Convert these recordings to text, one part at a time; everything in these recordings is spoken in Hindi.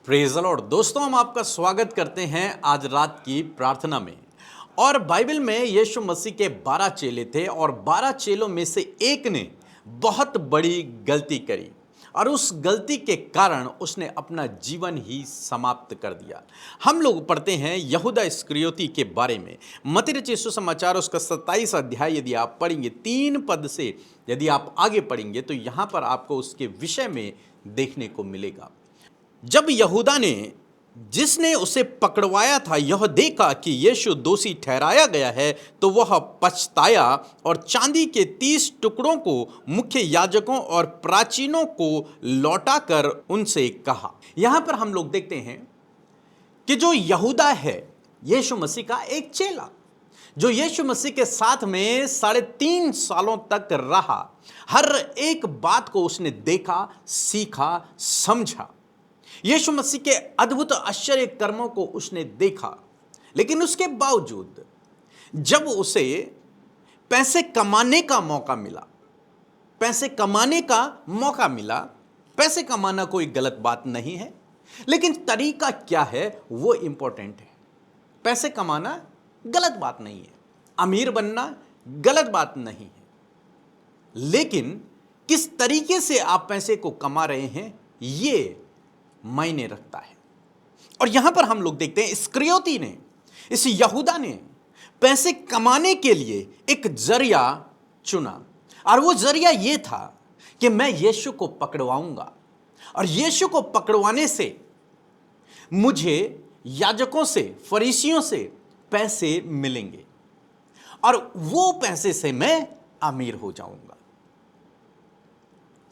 Praise the Lord. दोस्तों, हम आपका स्वागत करते हैं आज रात की प्रार्थना में। और बाइबल में यीशु मसीह के 12 चेले थे और 12 चेलों में से एक ने बहुत बड़ी गलती करी और उस गलती के कारण उसने अपना जीवन ही समाप्त कर दिया। हम लोग पढ़ते हैं यहूदा इस्करियोती के बारे में। मत्ती रचित सुसमाचार उसका 27 अध्याय यदि आप पढ़ेंगे 3 पद से, यदि आप आगे पढ़ेंगे तो यहाँ पर आपको उसके विषय में देखने को मिलेगा। जब यहूदा ने, जिसने उसे पकड़वाया था, यह देखा कि यीशु दोषी ठहराया गया है तो वह पछताया और चांदी के 30 टुकड़ों को मुख्य याजकों और प्राचीनों को लौटाकर उनसे कहा। यहां पर हम लोग देखते हैं कि जो यहूदा है यीशु मसीह का एक चेला, जो यीशु मसीह के साथ में 3.5 सालों तक रहा, हर एक बात को उसने देखा, सीखा, समझा। यीशु मसीह के अद्भुत आश्चर्य कर्मों को उसने देखा, लेकिन उसके बावजूद जब उसे पैसे कमाने का मौका मिला, पैसे कमाना कोई गलत बात नहीं है, लेकिन तरीका क्या है वो इंपॉर्टेंट है। पैसे कमाना गलत बात नहीं है, अमीर बनना गलत बात नहीं है, लेकिन किस तरीके से आप पैसे को कमा रहे हैं ये मायने रखता है। और यहां पर हम लोग देखते हैं इस्करियोती ने, इस यहूदा ने पैसे कमाने के लिए एक जरिया चुना और वो जरिया ये था कि मैं यीशु को पकड़वाऊंगा और यीशु को पकड़वाने से मुझे याजकों से, फरीसियों से पैसे मिलेंगे और वो पैसे से मैं अमीर हो जाऊंगा।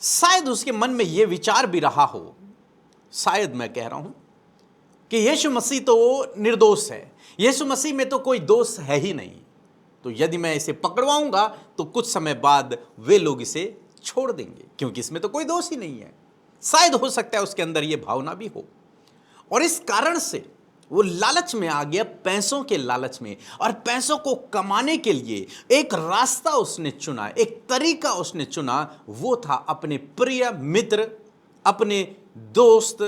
शायद उसके मन में यह विचार भी रहा हो, शायद मैं कह रहा हूं कि यीशु मसीह तो निर्दोष है, यीशु मसीह में तो कोई दोष है ही नहीं, तो यदि मैं इसे पकड़वाऊंगा तो कुछ समय बाद वे लोग इसे छोड़ देंगे क्योंकि इसमें तो कोई दोष ही नहीं है। शायद हो सकता है उसके अंदर यह भावना भी हो और इस कारण से वो लालच में आ गया, पैसों के लालच में, और पैसों को कमाने के लिए एक रास्ता उसने चुना, एक तरीका उसने चुना। वो था अपने प्रिय मित्र, अपने दोस्त,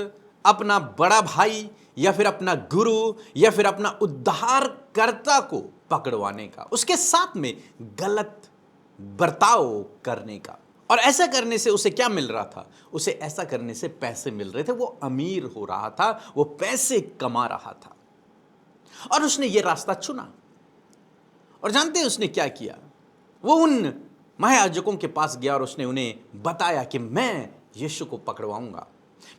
अपना बड़ा भाई या फिर अपना गुरु या फिर अपना उद्धारकर्ता को पकड़वाने का, उसके साथ में गलत बर्ताव करने का। और ऐसा करने से उसे क्या मिल रहा था? उसे ऐसा करने से पैसे मिल रहे थे, वो अमीर हो रहा था, वो पैसे कमा रहा था और उसने ये रास्ता चुना। और जानते हैं उसने क्या किया? वो उन महायाजकों के पास गया और उसने उन्हें बताया कि मैं यीशु को पकड़वाऊंगा,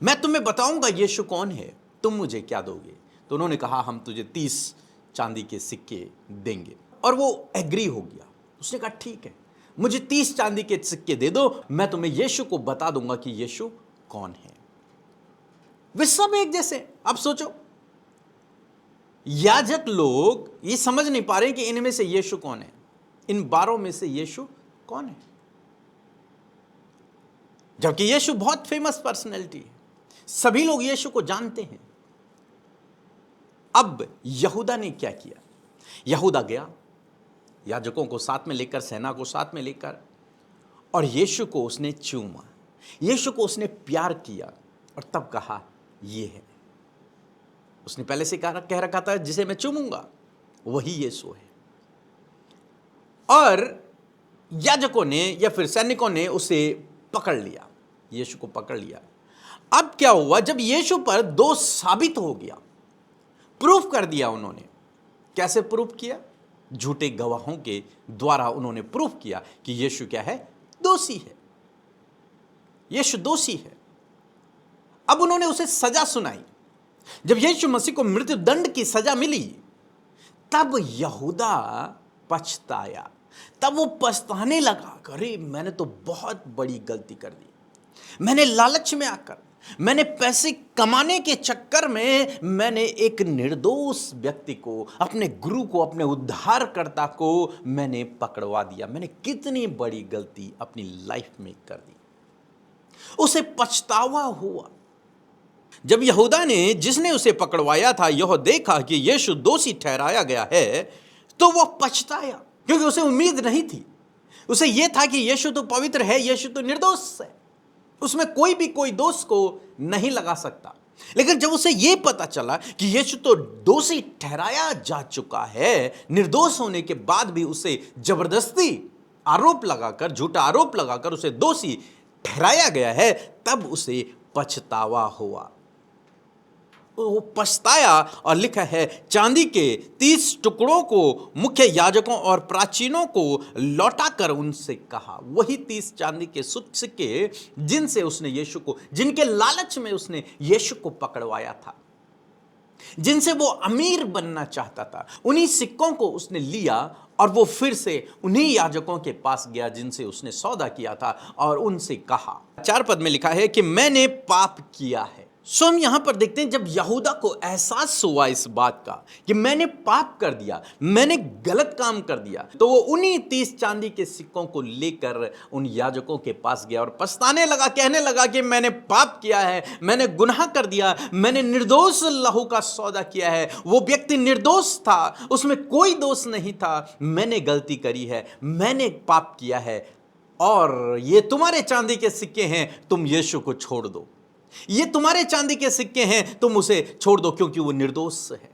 मैं तुम्हें बताऊंगा यीशु कौन है, तुम मुझे क्या दोगे? तो उन्होंने कहा हम तुझे 30 चांदी के सिक्के देंगे। और वो एग्री हो गया, उसने कहा ठीक है, मुझे 30 चांदी के सिक्के दे दो, मैं तुम्हें यीशु को बता दूंगा कि यीशु कौन है। वे सब एक जैसे। अब सोचो, याजक लोग ये समझ नहीं पा रहे कि इनमें से यीशु कौन है, इन 12 में से यीशु कौन है, जबकि यीशु बहुत फेमस पर्सनैलिटी है, सभी लोग यीशु को जानते हैं। अब यहूदा ने क्या किया? यहूदा गया याजकों को साथ में लेकर, सेना को साथ में लेकर, और यीशु को उसने चूमा, यीशु को उसने प्यार किया और तब कहा ये है। उसने पहले से कह रखा था जिसे मैं चूमूंगा वही यीशु है। और याजकों ने या फिर सैनिकों ने उसे पकड़ लिया, यीशु को पकड़ लिया। अब क्या हुआ? जब यीशु पर दोष साबित हो गया, प्रूफ कर दिया उन्होंने। कैसे प्रूफ किया? झूठे गवाहों के द्वारा उन्होंने प्रूफ किया कि यीशु क्या है? दोषी है, यीशु दोषी है। अब उन्होंने उसे सजा सुनाई। जब यीशु मसीह को मृत्यु दंड की सजा मिली तब यहूदा पछताया, तब वो पछताने लगा, अरे मैंने तो बहुत बड़ी गलती कर दी, मैंने लालच में आकर, मैंने पैसे कमाने के चक्कर में मैंने एक निर्दोष व्यक्ति को, अपने गुरु को, अपने उद्धारकर्ता को मैंने पकड़वा दिया, मैंने कितनी बड़ी गलती अपनी लाइफ में कर दी। उसे पछतावा हुआ। जब यहूदा ने, जिसने उसे पकड़वाया था, यह देखा कि यीशु दोषी ठहराया गया है तो वह पछताया, क्योंकि उसे उम्मीद नहीं थी। उसे यह था कि यीशु तो पवित्र है, यीशु तो निर्दोष है, उसमें कोई भी कोई दोष को नहीं लगा सकता। लेकिन जब उसे यह पता चला कि यीशु तो दोषी ठहराया जा चुका है, निर्दोष होने के बाद भी उसे जबरदस्ती आरोप लगाकर, झूठा आरोप लगाकर उसे दोषी ठहराया गया है, तब उसे पछतावा हुआ। वो पछताया और लिखा है, चांदी के 30 टुकड़ों को मुख्य याजकों और प्राचीनों को लौटाकर उनसे कहा। वही 30 चांदी के सिक्के जिनसे उसने यीशु को, जिनके लालच में उसने यीशु को पकड़वाया था, जिनसे वो अमीर बनना चाहता था, उन्हीं सिक्कों को उसने लिया और वो फिर से उन्हीं याजकों के पास गया जिनसे उसने सौदा किया था और उनसे कहा। 4 पद में लिखा है कि मैंने पाप किया है। सो हम यहां पर देखते हैं, जब यहूदा को एहसास हुआ इस बात का कि मैंने पाप कर दिया, मैंने गलत काम कर दिया, तो वो उन्हीं 30 चांदी के सिक्कों को लेकर उन याजकों के पास गया और पछताने लगा, कहने लगा कि मैंने पाप किया है, मैंने गुनाह कर दिया, मैंने निर्दोष लहू का सौदा किया है। वो व्यक्ति निर्दोष था, उसमें कोई दोष नहीं था। मैंने गलती करी है, मैंने पाप किया है, और ये तुम्हारे चांदी के सिक्के हैं, तुम यीशु को छोड़ दो। ये तुम्हारे चांदी के सिक्के हैं, तुम उसे छोड़ दो, क्योंकि वो निर्दोष है।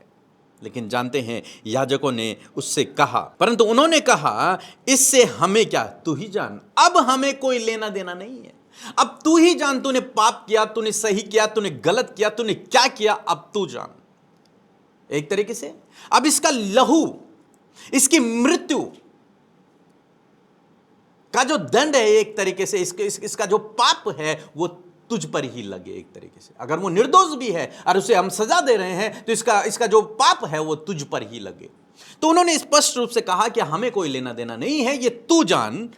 लेकिन जानते हैं याजकों ने उससे कहा, परंतु उन्होंने कहा, इससे हमें क्या, तू ही जान, अब हमें कोई लेना देना नहीं है। अब तू ही जान, तूने पाप किया, तूने सही किया, तूने गलत किया, तूने क्या किया, अब तू जान। एक तरीके से अब इसका लहू, इसकी मृत्यु का जो दंड है, एक तरीके से इसका जो पाप है वो तुझ पर ही लगे। एक तरीके से अगर वो निर्दोष भी है और उसे हम सजा दे रहे हैं, तो इसका जो पाप है वो तुझ पर ही लगे। तो उन्होंने स्पष्ट रूप से कहा कि हमें कोई लेना देना नहीं है, ये तू जान।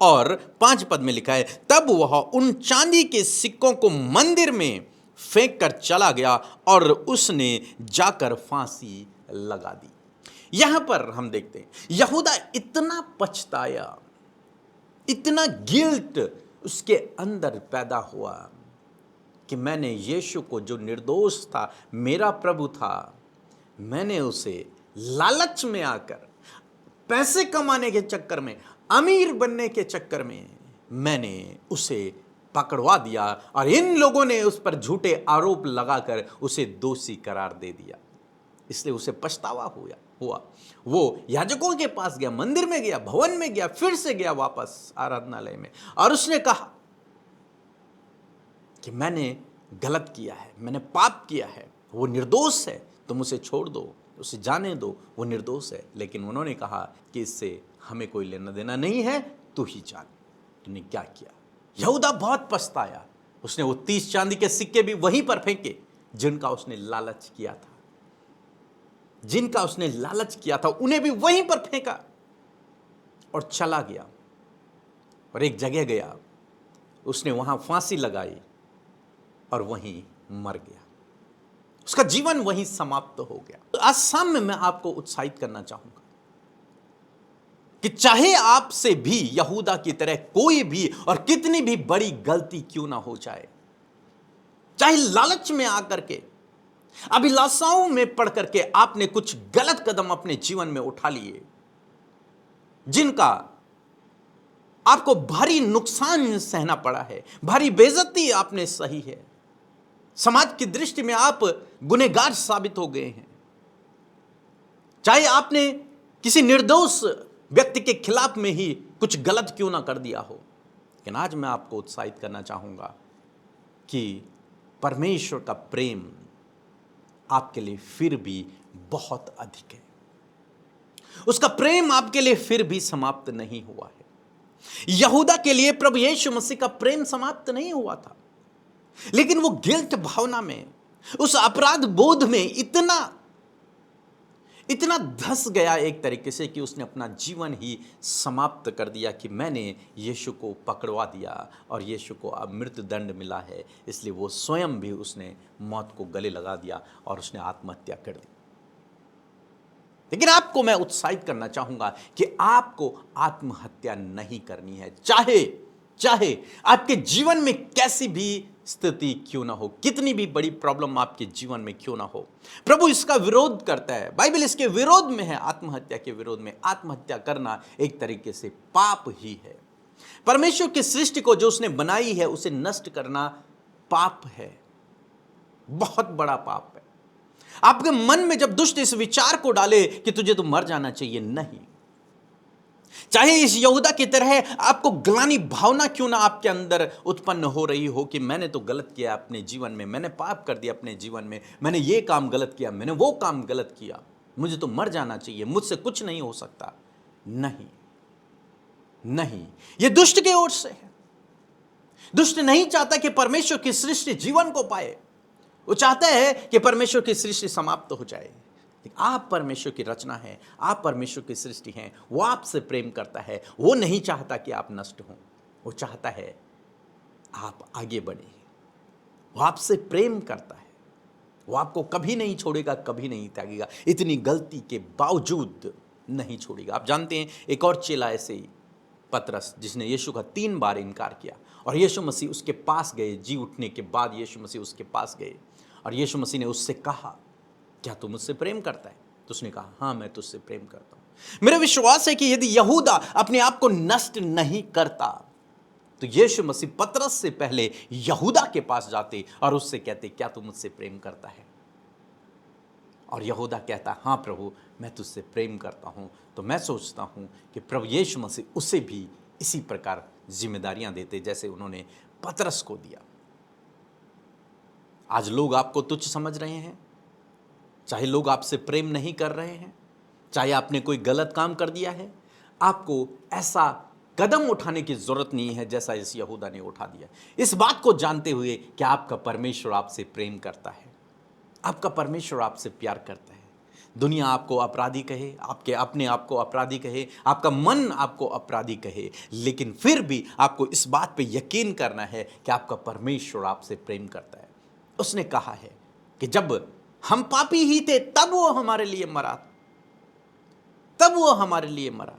और 5 पद में लिखा है, तब वह उन चांदी के सिक्कों को मंदिर में फेंक कर चला गया और उसने जाकर फांसी लगा दी। यहां पर हम देखते हैं यहूदा इतना पछताया, इतना गिल्ट उसके अंदर पैदा हुआ कि मैंने यीशु को, जो निर्दोष था, मेरा प्रभु था, मैंने उसे लालच में आकर, पैसे कमाने के चक्कर में, अमीर बनने के चक्कर में मैंने उसे पकड़वा दिया और इन लोगों ने उस पर झूठे आरोप लगाकर उसे दोषी करार दे दिया। इसलिए उसे पछतावा हुआ। वो याजकों के पास गया, मंदिर में गया, भवन में गया, फिर से गया वापस आराधनालय में, और उसने कहा कि मैंने गलत किया है, मैंने पाप किया है, वो निर्दोष है, तुम उसे छोड़ दो, उसे जाने दो, वो निर्दोष है। लेकिन उन्होंने कहा कि इससे हमें कोई लेना देना नहीं है, तू ही जान तूने क्या किया। यहूदा बहुत पछताया। उसने वो 30 चांदी के सिक्के भी वहीं पर फेंके जिनका उसने लालच किया था, जिनका उसने लालच किया था, उन्हें भी वहीं पर फेंका और चला गया और एक जगह गया, उसने वहां फांसी लगाई और वहीं मर गया। उसका जीवन वहीं समाप्त हो गया। तो आज शाम में मैं आपको उत्साहित करना चाहूंगा कि चाहे आपसे भी यहूदा की तरह कोई भी और कितनी भी बड़ी गलती क्यों ना हो जाए, चाहे लालच में आकर के, अभिलाषाओं में पड़ करके आपने कुछ गलत कदम अपने जीवन में उठा लिए, जिनका आपको भारी नुकसान सहना पड़ा है, भारी बेइज्जती आपने सही है, समाज की दृष्टि में आप गुनहगार साबित हो गए हैं, चाहे आपने किसी निर्दोष व्यक्ति के खिलाफ में ही कुछ गलत क्यों ना कर दिया हो। लेकिन आज मैं आपको उत्साहित करना चाहूंगा कि परमेश्वर का प्रेम आपके लिए फिर भी बहुत अधिक है। उसका प्रेम आपके लिए फिर भी समाप्त नहीं हुआ है। यहूदा के लिए प्रभु यीशु मसीह का प्रेम समाप्त नहीं हुआ था, लेकिन वो गिल्ट भावना में, उस अपराध बोध में इतना धस गया एक तरीके से कि उसने अपना जीवन ही समाप्त कर दिया कि मैंने यीशु को पकड़वा दिया और यीशु को अब मृत्यु दंड मिला है, इसलिए वो स्वयं भी उसने मौत को गले लगा दिया और उसने आत्महत्या कर दी। लेकिन आपको मैं उत्साहित करना चाहूंगा कि आपको आत्महत्या नहीं करनी है, चाहे आपके जीवन में कैसी भी स्थिति क्यों ना हो, कितनी भी बड़ी प्रॉब्लम आपके जीवन में क्यों ना हो। प्रभु इसका विरोध करता है, बाइबल इसके विरोध में है। आत्महत्या के विरोध में, आत्महत्या करना एक तरीके से पाप ही है। परमेश्वर की सृष्टि को जो उसने बनाई है उसे नष्ट करना पाप है। बहुत बड़ा पाप है। आपके मन में जब दुष्ट इस विचार को डाले कि तुझे तो मर जाना चाहिए, नहीं, चाहे इस यहूदा की तरह आपको ग्लानि भावना क्यों ना आपके अंदर उत्पन्न हो रही हो कि मैंने तो गलत किया अपने जीवन में, मैंने पाप कर दिया अपने जीवन में, मैंने ये काम गलत किया, मैंने वो काम गलत किया, मुझे तो मर जाना चाहिए, मुझसे कुछ नहीं हो सकता। नहीं, नहीं, ये दुष्ट की ओर से है। दुष्ट नहीं चाहता कि परमेश्वर की सृष्टि जीवन को पाए, वो चाहता है कि परमेश्वर की सृष्टि समाप्त हो जाए। आप परमेश्वर की रचना है, आप परमेश्वर की सृष्टि हैं, वो आपसे प्रेम करता है, वो नहीं चाहता कि आप नष्ट हों, वो चाहता है आप आगे बढ़े, वो आपसे प्रेम करता है, वो आपको कभी नहीं छोड़ेगा, कभी नहीं त्यागेगा, इतनी गलती के बावजूद नहीं छोड़ेगा। आप जानते हैं एक और चेला ऐसे ही, पतरस, जिसने यीशु का 3 बार इनकार किया और यीशु मसीह उसके पास गए, जी उठने के बाद यीशु मसीह उसके पास गए और यीशु मसीह ने उससे कहा, क्या तू मुझसे प्रेम करता है? तो उसने कहा, हाँ मैं तुझसे प्रेम करता हूं। मेरा विश्वास है कि यदि यहूदा अपने आप को नष्ट नहीं करता तो यीशु मसीह पतरस से पहले यहूदा के पास जाते और उससे कहते, क्या तू मुझसे प्रेम करता है? और यहूदा कहता, हाँ प्रभु मैं तुझसे प्रेम करता हूं। तो मैं सोचता हूं कि प्रभु यीशु मसीह उसे भी इसी प्रकार जिम्मेदारियां देते जैसे उन्होंने पतरस को दिया। आज लोग आपको तुच्छ समझ रहे हैं, चाहे लोग आपसे प्रेम नहीं कर रहे हैं, चाहे आपने कोई गलत काम कर दिया है, आपको ऐसा कदम उठाने की जरूरत नहीं है जैसा इस यहूदा ने उठा दिया। इस बात को जानते हुए कि आपका परमेश्वर आपसे प्रेम करता है, आपका परमेश्वर आपसे प्यार करता है। दुनिया आपको अपराधी कहे, आपके अपने आप को अपराधी कहे, आपका मन आपको अपराधी कहे, लेकिन फिर भी आपको इस बात पे यकीन करना है कि आपका परमेश्वर आपसे प्रेम करता है। उसने कहा है कि जब हम पापी ही थे तब वो हमारे लिए मरा, तब वो हमारे लिए मरा।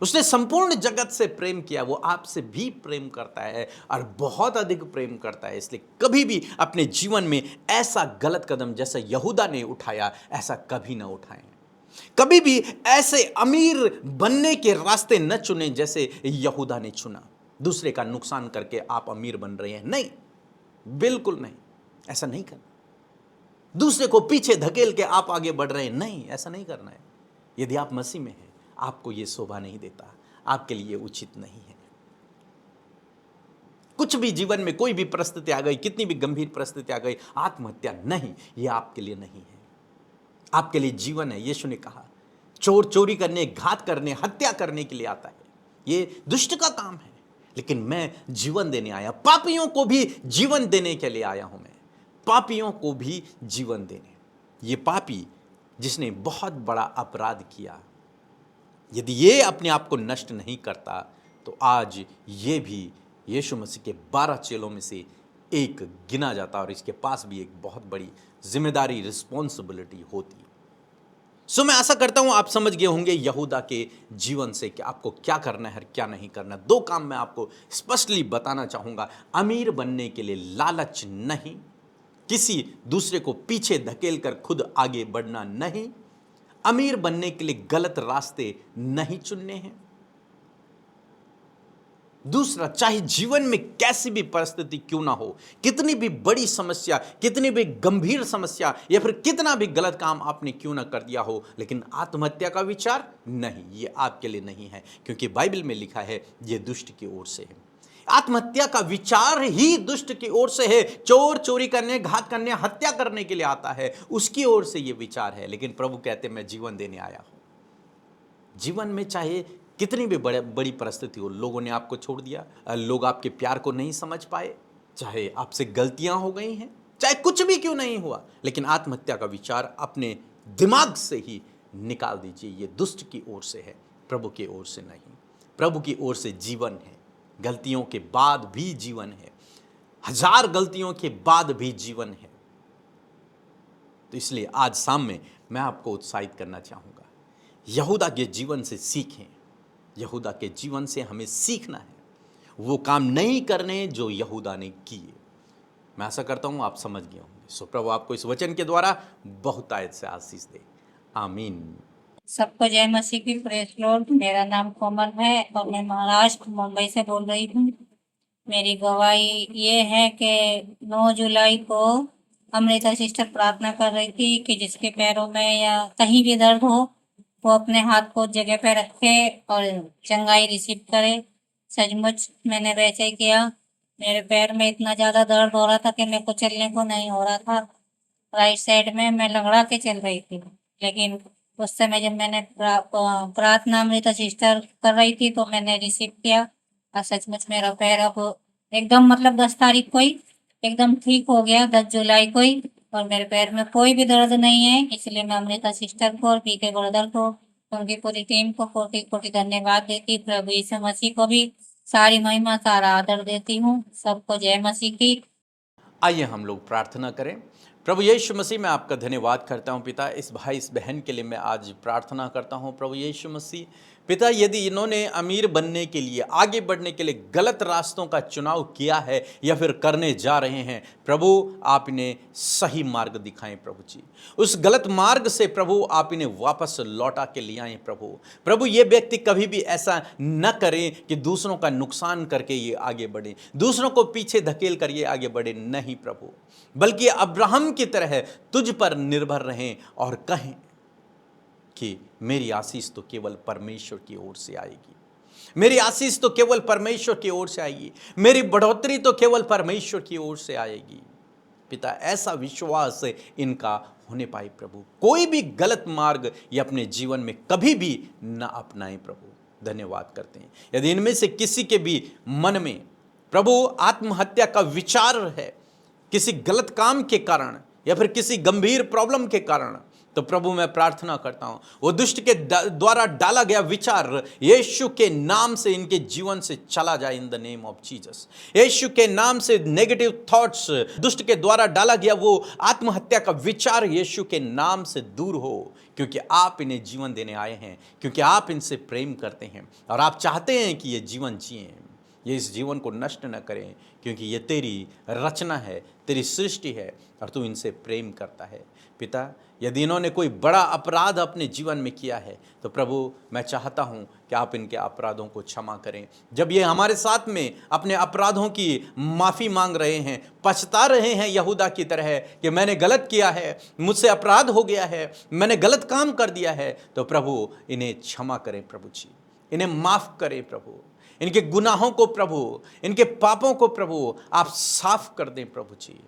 उसने संपूर्ण जगत से प्रेम किया, वो आपसे भी प्रेम करता है और बहुत अधिक प्रेम करता है। इसलिए कभी भी अपने जीवन में ऐसा गलत कदम जैसा यहूदा ने उठाया ऐसा कभी ना उठाएं। कभी भी ऐसे अमीर बनने के रास्ते न चुने जैसे यहूदा ने चुना। दूसरे का नुकसान करके आप अमीर बन रहे हैं, नहीं, बिल्कुल नहीं, ऐसा नहीं करना। दूसरे को पीछे धकेल के आप आगे बढ़ रहे हैं, नहीं, ऐसा नहीं करना है। यदि आप मसीह में हैं, आपको यह शोभा नहीं देता, आपके लिए उचित नहीं है। कुछ भी जीवन में कोई भी परिस्थिति आ गई, कितनी भी गंभीर परिस्थिति आ गई, आत्महत्या नहीं, यह आपके लिए नहीं है। आपके लिए जीवन है। यीशु ने कहा, चोर चोरी करने, घात करने, हत्या करने के लिए आता है, यह दुष्ट का काम है, लेकिन मैं जीवन देने आया, पापियों को भी जीवन देने के लिए आया हूं। मैं पापियों को भी जीवन देने, ये पापी जिसने बहुत बड़ा अपराध किया, यदि ये अपने आप को नष्ट नहीं करता तो आज ये भी यीशु मसीह के 12 चेलों में से एक गिना जाता और इसके पास भी एक बहुत बड़ी जिम्मेदारी, रिस्पॉन्सिबिलिटी होती। सो मैं आशा करता हूं आप समझ गए होंगे यहूदा के जीवन से कि आपको क्या करना है और क्या नहीं करना। 2 काम मैं आपको स्पष्टली बताना चाहूंगा। अमीर बनने के लिए लालच नहीं, किसी दूसरे को पीछे धकेल कर खुद आगे बढ़ना नहीं, अमीर बनने के लिए गलत रास्ते नहीं चुनने हैं। दूसरा, चाहे जीवन में कैसी भी परिस्थिति क्यों ना हो, कितनी भी बड़ी समस्या, कितनी भी गंभीर समस्या या फिर कितना भी गलत काम आपने क्यों ना कर दिया हो, लेकिन आत्महत्या का विचार नहीं, ये आपके लिए नहीं है, क्योंकि बाइबल में लिखा है ये दुष्ट की ओर से है। आत्महत्या का विचार ही दुष्ट की ओर से है। चोर चोरी करने, घात करने, हत्या करने के लिए आता है, उसकी ओर से यह विचार है। लेकिन प्रभु कहते मैं जीवन देने आया हूं। जीवन में चाहे कितनी भी बड़ी परिस्थिति हो, लोगों ने आपको छोड़ दिया, लोग आपके प्यार को नहीं समझ पाए, चाहे आपसे गलतियां हो गई हैं, चाहे कुछ भी क्यों नहीं हुआ, लेकिन आत्महत्या का विचार अपने दिमाग से ही निकाल दीजिए। यह दुष्ट की ओर से है, प्रभु की ओर से नहीं। प्रभु की ओर से जीवन है, गलतियों के बाद भी जीवन है, 1000 गलतियों के बाद भी जीवन है। तो इसलिए आज शाम में मैं आपको उत्साहित करना चाहूंगा, यहूदा के जीवन से सीखें। यहूदा के जीवन से हमें सीखना है, वो काम नहीं करने जो यहूदा ने किए। मैं आशा करता हूं आप समझ गए होंगे। सो प्रभु आपको इस वचन के द्वारा बहुतायत से आशीष दे, आमीन। सबको जय मसीह की, प्रेज लॉर्ड। मेरा नाम कोमल है और मैं महाराष्ट्र मुंबई से बोल रही हूँ। मेरी गवाही ये है कि 9 जुलाई को अमृता सिस्टर प्रार्थना कर रही थी कि जिसके पैरों में या कहीं भी दर्द हो वो अपने हाथ को जगह पे रखे और चंगाई रिसीव करे। सचमुच मैंने वैसे ही किया। मेरे पैर में इतना ज्यादा दर्द हो रहा था कि मेरे को चलने को नहीं हो रहा था। राइट साइड में मैं लंगड़ा के चल रही थी, लेकिन उस समय जब मैंने प्रार्थना अमृता सिस्टर कर रही थी तो मैंने रिसीव किया और सचमुच मेरा पैर अब एकदम मतलब 10 तारीख को ही एकदम ठीक हो गया, 10 जुलाई को ही। और मेरे पैर में कोई भी दर्द नहीं है। इसलिए मैं अमृता सिस्टर को और पीके ब्रदर को, उनकी पूरी टीम को कोटि कोटि धन्यवाद देती। प्रभु यीशु मसीह को भी सारी महिमा सारा आदर देती हूँ। सबको जय मसीह की। आइए हम लोग प्रार्थना करें। प्रभु यीशु मसीह, मैं आपका धन्यवाद करता हूं पिता, इस भाई इस बहन के लिए मैं आज प्रार्थना करता हूं। प्रभु यीशु मसीह पिता, यदि इन्होंने अमीर बनने के लिए, आगे बढ़ने के लिए गलत रास्तों का चुनाव किया है या फिर करने जा रहे हैं, प्रभु आप इन्हें सही मार्ग दिखाएं प्रभु जी। उस गलत मार्ग से प्रभु आप इन्हें वापस लौटा के ले आएं प्रभु। ये व्यक्ति कभी भी ऐसा न करें कि दूसरों का नुकसान करके ये आगे बढ़े, दूसरों को पीछे धकेल कर ये आगे बढ़े, नहीं प्रभु, बल्कि अब्राहम की तरह तुझ पर निर्भर रहें और कहें कि मेरी आशीष तो केवल परमेश्वर की ओर से आएगी, मेरी आशीष तो केवल परमेश्वर की ओर से आएगी, मेरी बढ़ोतरी तो केवल परमेश्वर की ओर से आएगी। पिता, ऐसा विश्वास इनका होने पाए प्रभु, कोई भी गलत मार्ग ये अपने जीवन में कभी भी न अपनाएं प्रभु। धन्यवाद करते हैं। यदि इनमें से किसी के भी मन में प्रभु आत्महत्या का विचार है, किसी गलत काम के कारण या फिर किसी गंभीर प्रॉब्लम के कारण, तो प्रभु मैं प्रार्थना करता हूं वो दुष्ट के द्वारा डाला गया विचार यीशु के नाम से इनके जीवन से चला जाए in the name of Jesus. यीशु के नाम से नेगेटिव थॉट्स, दुष्ट के द्वारा डाला गया वो आत्महत्या का विचार यीशु के नाम से दूर हो, क्योंकि आप इन्हें जीवन देने आए हैं, क्योंकि आप इनसे प्रेम करते हैं और आप चाहते हैं कि ये जीवन जिएं, ये इस जीवन को नष्ट न करें, क्योंकि ये तेरी रचना है, तेरी सृष्टि है और तू इनसे प्रेम करता है। पिता, यदि इन्होंने कोई बड़ा अपराध अपने जीवन में किया है तो प्रभु मैं चाहता हूं कि आप इनके अपराधों को क्षमा करें। जब ये हमारे साथ में अपने अपराधों की माफ़ी मांग रहे हैं, पछता रहे हैं यहूदा की तरह कि मैंने गलत किया है, मुझसे अपराध हो गया है, मैंने गलत काम कर दिया है, तो प्रभु इन्हें क्षमा करें प्रभु जी, इन्हें माफ़ करें प्रभु, इनके गुनाहों को प्रभु, इनके पापों को प्रभु आप साफ कर दें प्रभु जी,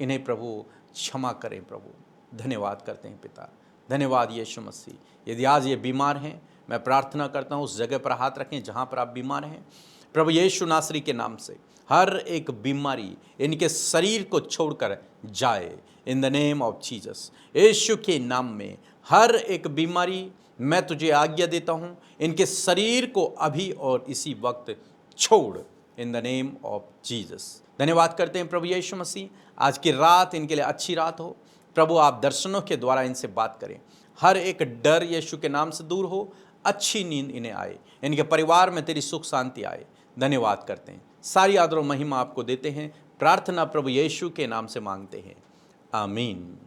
इन्हें प्रभु क्षमा करें प्रभु। धन्यवाद करते हैं पिता, धन्यवाद यीशु मसीह। यदि आज ये बीमार हैं, मैं प्रार्थना करता हूँ उस जगह पर हाथ रखें जहाँ पर आप बीमार हैं प्रभु यीशु नासरी के नाम से। हर एक बीमारी इनके शरीर को छोड़कर जाए in the name of Jesus. यीशु के नाम में हर एक बीमारी मैं तुझे आज्ञा देता हूँ, इनके शरीर को अभी और इसी वक्त छोड़ इन द नेम ऑफ जीसस। धन्यवाद करते हैं प्रभु यीशु मसीह। आज की रात इनके लिए अच्छी रात हो प्रभु, आप दर्शनों के द्वारा इनसे बात करें, हर एक डर यीशु के नाम से दूर हो, अच्छी नींद इन्हें आए, इनके परिवार में तेरी सुख शांति आए। धन्यवाद करते हैं, सारी आदर और महिमा आपको देते हैं। प्रार्थना प्रभु यीशु के नाम से मांगते हैं, आमीन।